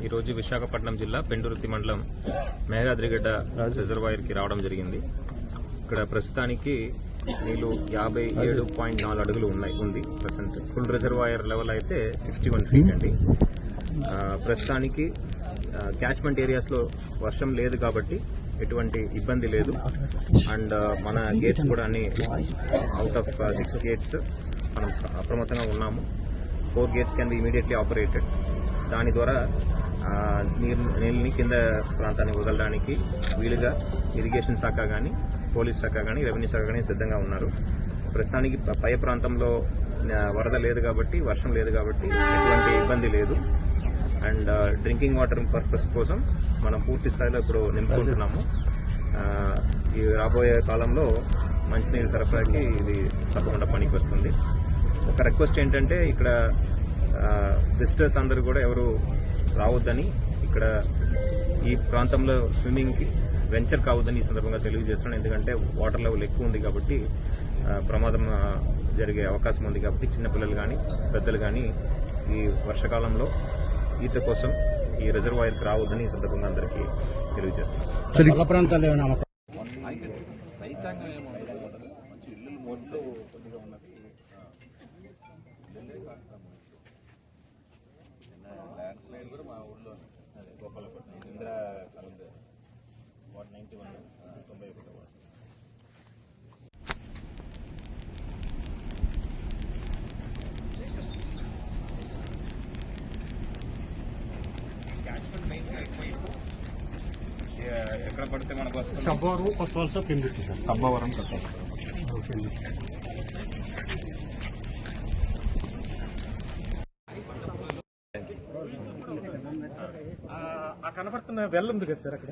ఈరోజు విశాఖపట్నం జిల్లా పెండురుత్తి మండలం మేఘాద్రిగడ్డ రిజర్వాయర్కి రావడం జరిగింది. ఇక్కడ ప్రస్తుతానికి నీళ్లు 57.4 అడుగులు ఉంది ప్రజెంట్. ఫుల్ రిజర్వాయర్ లెవెల్ అయితే 61 ఫీట్ అండి. ప్రస్తుతానికి క్యాచ్మెంట్ ఏరియాస్లో వర్షం లేదు కాబట్టి ఎటువంటి ఇబ్బంది లేదు. అండ్ మన గేట్స్ కూడా అన్ని అవుట్ ఆఫ్ 6 గేట్స్ మనం అప్రమత్తంగా ఉన్నాము. 4 gates can be immediately operated. దాని ద్వారా నీళ్ళని కింద ప్రాంతానికి వదలడానికి వీలుగా ఇరిగేషన్ శాఖ కానీ, పోలీస్ శాఖ కానీ, రెవెన్యూ శాఖ కానీ సిద్ధంగా ఉన్నారు. ప్రస్తుతానికి పై ప్రాంతంలో వరద లేదు కాబట్టి, వర్షం లేదు కాబట్టి ఎటువంటి ఇబ్బంది లేదు. అండ్ డ్రింకింగ్ వాటర్ పర్పస్ కోసం మనం పూర్తి స్థాయిలో ఇప్పుడు నింపుకుంటున్నాము. ఈ రాబోయే కాలంలో మంచినీరు సరఫరాకి ఇది తప్పకుండా పనికి వస్తుంది. ఒక రిక్వెస్ట్ ఏంటంటే ఇక్కడ విజిటర్స్ అందరూ కూడా ఎవరు రావద్దని, ఇక్కడ ఈ ప్రాంతంలో స్విమ్మింగ్కి వెంచర్ కావద్దని ఈ సందర్భంగా తెలియజేస్తున్నాను. ఎందుకంటే వాటర్ లెవెల్ ఎక్కువ ఉంది కాబట్టి ప్రమాదం జరిగే అవకాశం ఉంది కాబట్టి చిన్నపిల్లలు కానీ, పెద్దలు కానీ ఈ వర్షాకాలంలో ఈత కోసం ఈ రిజర్వాయర్కి రావద్దని ఈ సందర్భంగా అందరికీ తెలియజేస్తున్నాను. ల్యాండ్ స్లైడ్ కూడా మా ఊళ్ళో అదే గోపాలపట్నం ఇందిరా కాలంలో 91 క్యాచ్మెంట్ మెయిన్గా ఎక్కువ ఎక్కడ పడితే మనకు సబ్బవరం కొత్తవలస పెందుర్తి సార్. సబ్బవరం కొత్తవలస. కనపడుతున్న వెల్ ఉంది కదా సార్ అక్కడ.